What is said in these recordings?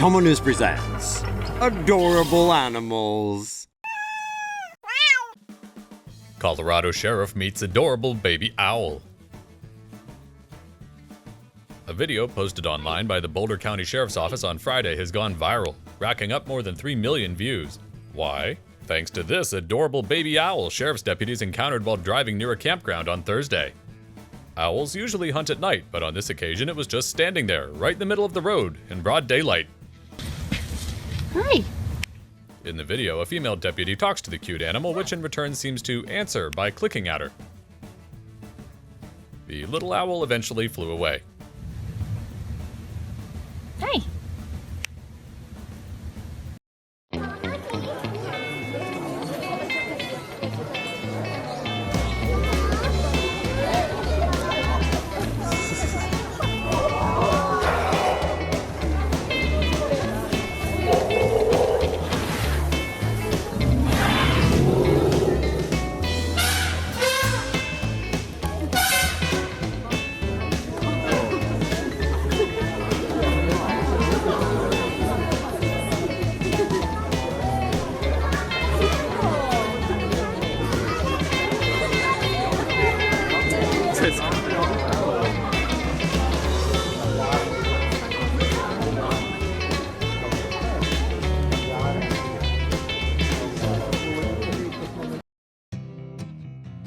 TomoNews presents Adorable Animals. Colorado sheriff meets adorable baby owl. A video posted online by the Boulder County Sheriff's Office on Friday has gone viral, racking up more than 3 million views. Why? Thanks to this adorable baby owl sheriff's deputies encountered while driving near a campground on Thursday. Owls usually hunt at night, but on this occasion it was just standing there, right in the middle of the road, in broad daylight. Hi. In the video, a female deputy talks to the cute animal, which in return seems to answer by clicking at her. The little owl eventually flew away. Hi.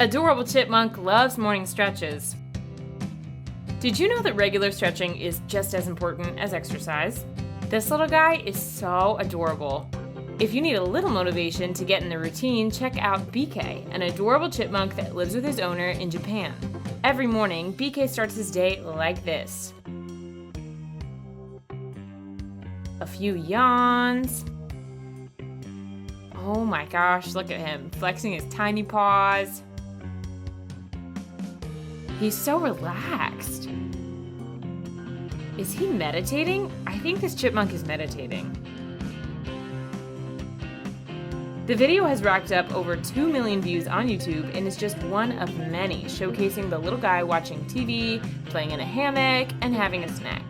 Adorable chipmunk loves morning stretches. Did you know that regular stretching is just as important as exercise? This little guy is so adorable. If you need a little motivation to get in the routine, check out Bikke, an adorable chipmunk that lives with his owner in Japan. Every morning, Bikke starts his day like this. A few yawns. Oh my gosh, look at him, flexing his tiny paws. He's so relaxed. Is he meditating? I think this chipmunk is meditating. The video has racked up over 2 million views on YouTube and is just one of many showcasing the little guy watching TV, playing in a hammock, and having a snack.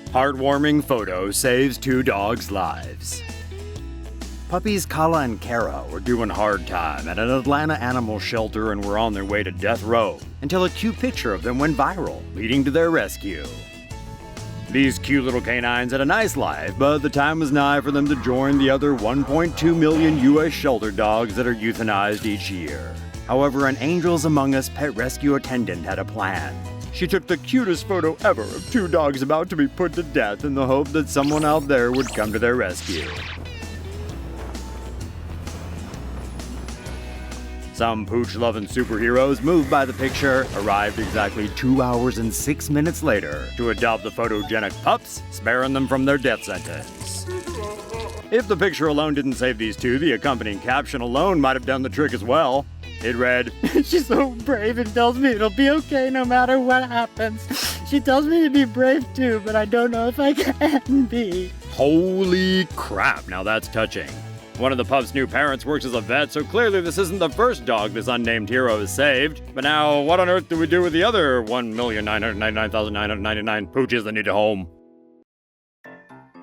Heartwarming photo saves 2 dogs' lives. Puppies Kala and Keira were doing hard time at an Atlanta animal shelter and were on their way to death row until a cute picture of them went viral, leading to their rescue. These cute little canines had a nice life, but the time was nigh for them to join the other 1.2 million U.S. shelter dogs that are euthanized each year. However, an Angels Among Us pet rescue attendant had a plan. She took the cutest photo ever of 2 dogs about to be put to death in the hope that someone out there would come to their rescue. Some pooch-loving superheroes, moved by the picture, arrived exactly 2 hours and 6 minutes later to adopt the photogenic pups, sparing them from their death sentence. If the picture alone didn't save these 2, the accompanying caption alone might have done the trick as well. It read, "She's so brave and tells me it'll be okay no matter what happens. She tells me to be brave too, but I don't know if I can be." Holy crap, now that's touching. One of the pup's new parents works as a vet, so clearly this isn't the first dog this unnamed hero has saved. But now, what on earth do we do with the other 1,999,999 pooches that need a home?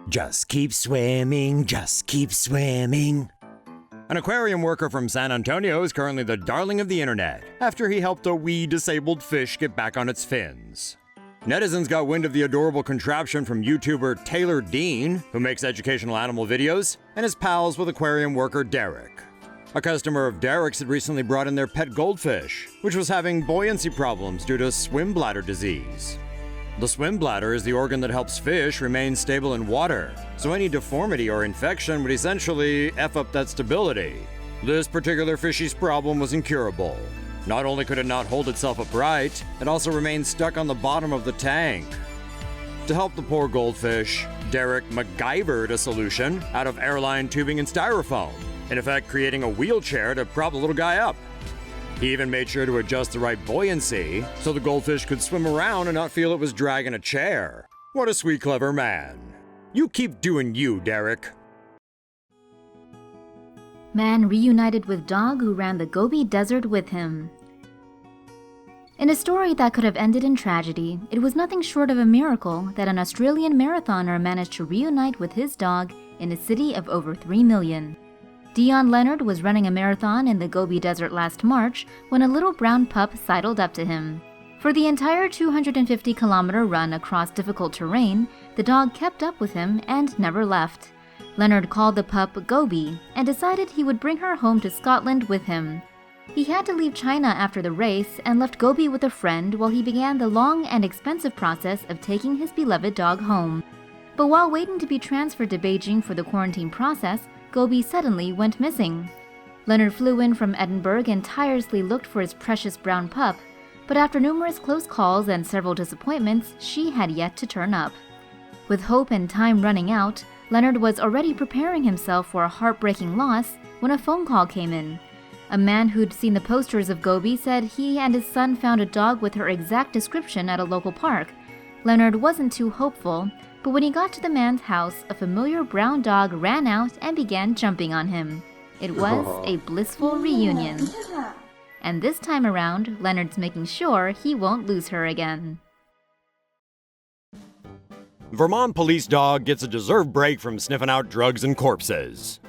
Just keep swimming, just keep swimming. An aquarium worker from San Antonio is currently the darling of the internet after he helped a wee disabled fish get back on its fins. Netizens got wind of the adorable contraption from YouTuber Taylor Dean, who makes educational animal videos, and is pals with aquarium worker Derek. A customer of Derek's had recently brought in their pet goldfish, which was having buoyancy problems due to swim bladder disease. The swim bladder is the organ that helps fish remain stable in water, so any deformity or infection would essentially F up that stability. This particular fishy's problem was incurable. Not only could it not hold itself upright, it also remained stuck on the bottom of the tank. To help the poor goldfish, Derek MacGyvered a solution out of airline tubing and styrofoam, in effect creating a wheelchair to prop the little guy up. He even made sure to adjust the right buoyancy so the goldfish could swim around and not feel it was dragging a chair. What a sweet, clever man. You keep doing you, Derek. Man reunited with dog who ran the Gobi Desert with him. In a story that could have ended in tragedy, it was nothing short of a miracle that an Australian marathoner managed to reunite with his dog in a city of over 3 million. Dion Leonard was running a marathon in the Gobi Desert last March when a little brown pup sidled up to him. For the entire 250-kilometer run across difficult terrain, the dog kept up with him and never left. Leonard called the pup Gobi and decided he would bring her home to Scotland with him. He had to leave China after the race and left Gobi with a friend while he began the long and expensive process of taking his beloved dog home. But while waiting to be transferred to Beijing for the quarantine process, Gobi suddenly went missing. Leonard flew in from Edinburgh and tirelessly looked for his precious brown pup, but after numerous close calls and several disappointments, she had yet to turn up. With hope and time running out, Leonard was already preparing himself for a heartbreaking loss when a phone call came in. A man who'd seen the posters of Gobi said he and his son found a dog with her exact description at a local park. Leonard wasn't too hopeful, but when he got to the man's house, a familiar brown dog ran out and began jumping on him. It was a blissful reunion. And this time around, Leonard's making sure he won't lose her again. Vermont Police Dog gets a deserved break from sniffing out drugs and corpses.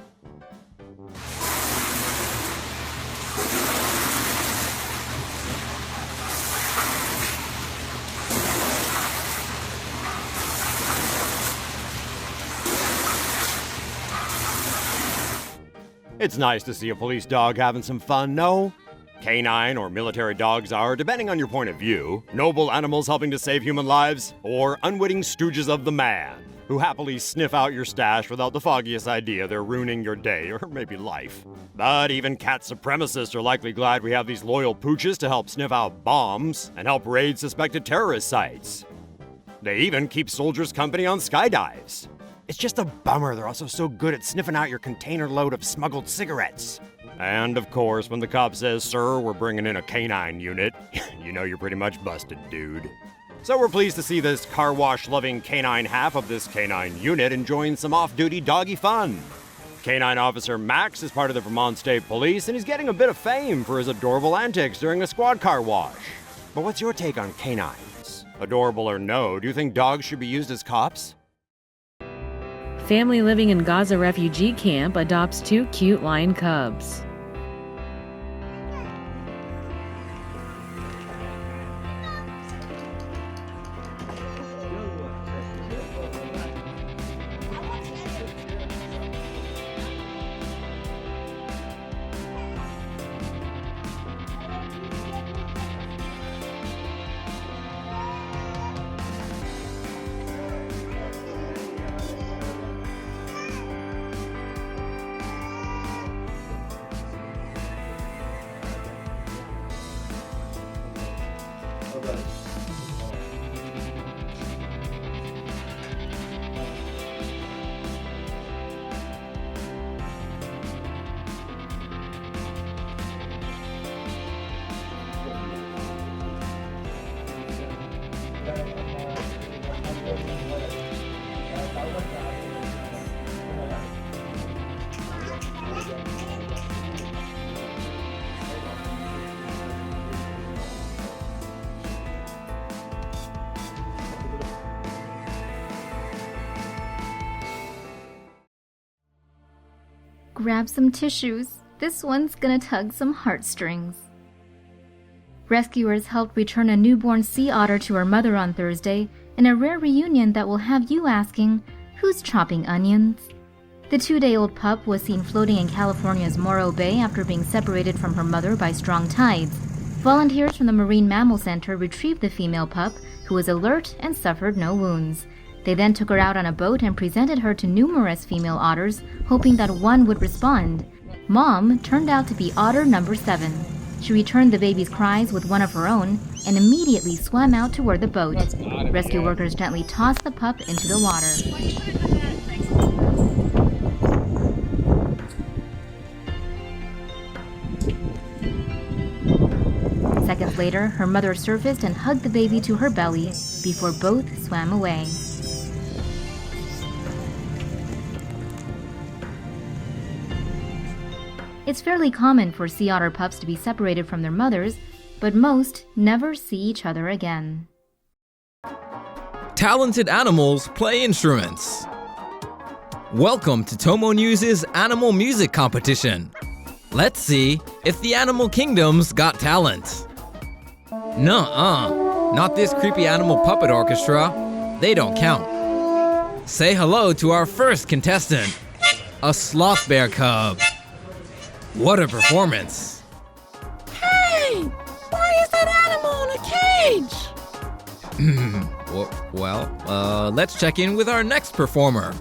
It's nice to see a police dog having some fun, no? Canine or military dogs are, depending on your point of view, noble animals helping to save human lives, or unwitting stooges of the man, who happily sniff out your stash without the foggiest idea they're ruining your day or maybe life. But even cat supremacists are likely glad we have these loyal pooches to help sniff out bombs and help raid suspected terrorist sites. They even keep soldiers company on skydives. It's just a bummer they're also so good at sniffing out your container load of smuggled cigarettes. And of course, when the cop says, "Sir, we're bringing in a canine unit," you know you're pretty much busted, dude. So we're pleased to see this car wash-loving canine half of this canine unit enjoying some off-duty doggy fun. Canine Officer Max is part of the Vermont State Police, and he's getting a bit of fame for his adorable antics during a squad car wash. But what's your take on canines? Adorable or no, do you think dogs should be used as cops? Family living in Gaza refugee camp adopts 2 cute lion cubs. Grab some tissues. This one's gonna tug some heartstrings. Rescuers helped return a newborn sea otter to her mother on Thursday in a rare reunion that will have you asking, who's chopping onions? The 2-day-old pup was seen floating in California's Morro Bay after being separated from her mother by strong tides. Volunteers from the Marine Mammal Center retrieved the female pup, who was alert and suffered no wounds. They then took her out on a boat and presented her to numerous female otters, hoping that one would respond. Mom turned out to be otter number 7. She returned the baby's cries with one of her own and immediately swam out toward the boat. Rescue workers gently tossed the pup into the water. Seconds later, her mother surfaced and hugged the baby to her belly before both swam away. It's fairly common for sea otter pups to be separated from their mothers, but most never see each other again. Talented animals play instruments. Welcome to TomoNews' Animal Music Competition. Let's see if the animal kingdom's got talent. Nuh-uh, not this creepy animal puppet orchestra. They don't count. Say hello to our first contestant, a sloth bear cub. What a performance. Hey, why is that animal in a cage? Let's check in with our next performer.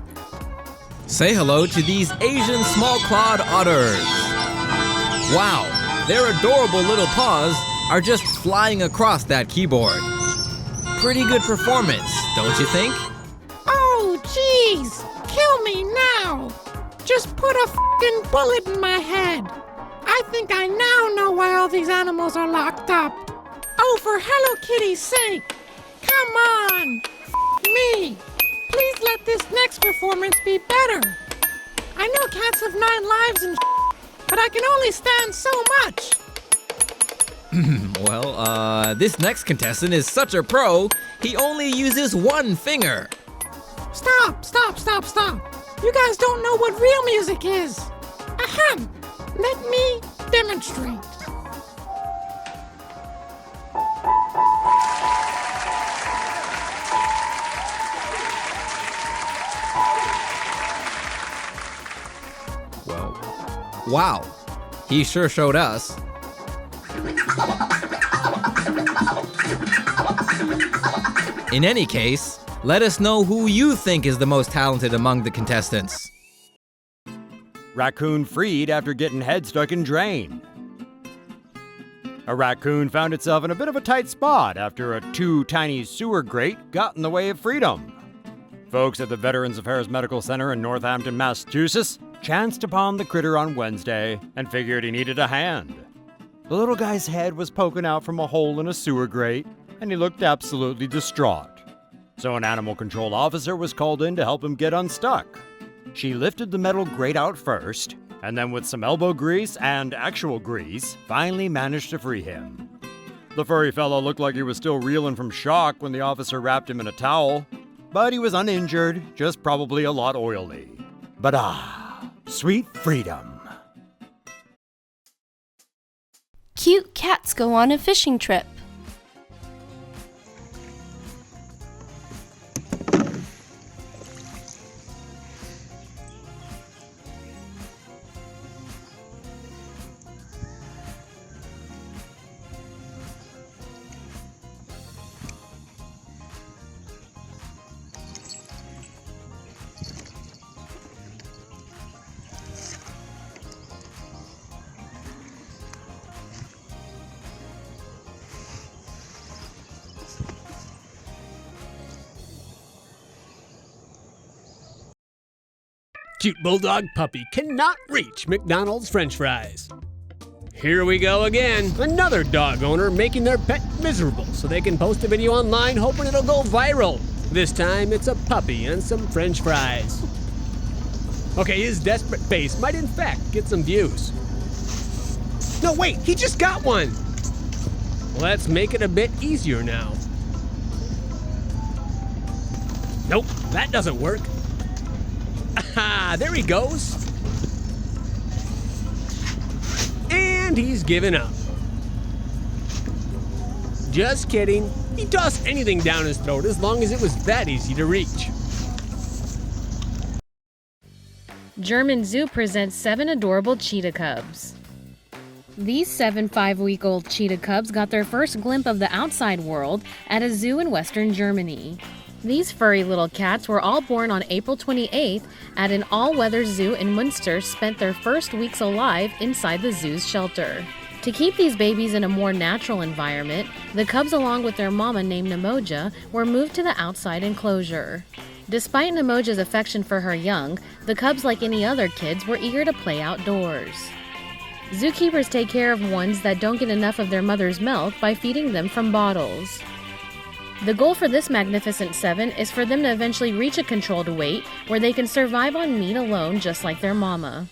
Say hello to these Asian small-clawed otters. Wow, their adorable little paws are just flying across that keyboard. Pretty good performance, don't you think? Oh, jeez, kill me now. Just put a f***ing bullet in my head. I think I now know why all these animals are locked up. Oh, for Hello Kitty's sake. Come on, me. Please let this next performance be better. I know cats have 9 lives and but I can only stand so much. This next contestant is such a pro, he only uses one finger. Stop. You guys don't know what real music is. Ahem. Let me demonstrate. Wow, he sure showed us. In any case, let us know who you think is the most talented among the contestants. Raccoon freed after getting head stuck in drain. A raccoon found itself in a bit of a tight spot after a too tiny sewer grate got in the way of freedom. Folks at the Veterans Affairs Medical Center in Northampton, Massachusetts, chanced upon the critter on Wednesday and figured he needed a hand. The little guy's head was poking out from a hole in a sewer grate, and he looked absolutely distraught. So an animal control officer was called in to help him get unstuck. She lifted the metal grate out first, and then with some elbow grease and actual grease, finally managed to free him. The furry fellow looked like he was still reeling from shock when the officer wrapped him in a towel, but he was uninjured, just probably a lot oily. But sweet freedom. Cute cats go on a fishing trip. Cute bulldog puppy cannot reach McDonald's French fries. Here we go again. Another dog owner making their pet miserable so they can post a video online hoping it'll go viral. This time it's a puppy and some French fries. Okay, his desperate face might in fact get some views. No, wait, he just got one. Let's make it a bit easier now. Nope, that doesn't work. Ah, there he goes. And he's given up. Just kidding. He tossed anything down his throat as long as it was that easy to reach. German Zoo presents 7 adorable cheetah cubs. These 7 5-week-old cheetah cubs got their first glimpse of the outside world at a zoo in western Germany. These furry little cats were all born on April 28th at an all-weather zoo in Munster, spent their first weeks alive inside the zoo's shelter. To keep these babies in a more natural environment, the cubs along with their mama named Nemoja were moved to the outside enclosure. Despite Nemoja's affection for her young, the cubs, like any other kids, were eager to play outdoors. Zookeepers take care of ones that don't get enough of their mother's milk by feeding them from bottles. The goal for this magnificent 7 is for them to eventually reach a controlled weight where they can survive on meat alone just like their mama.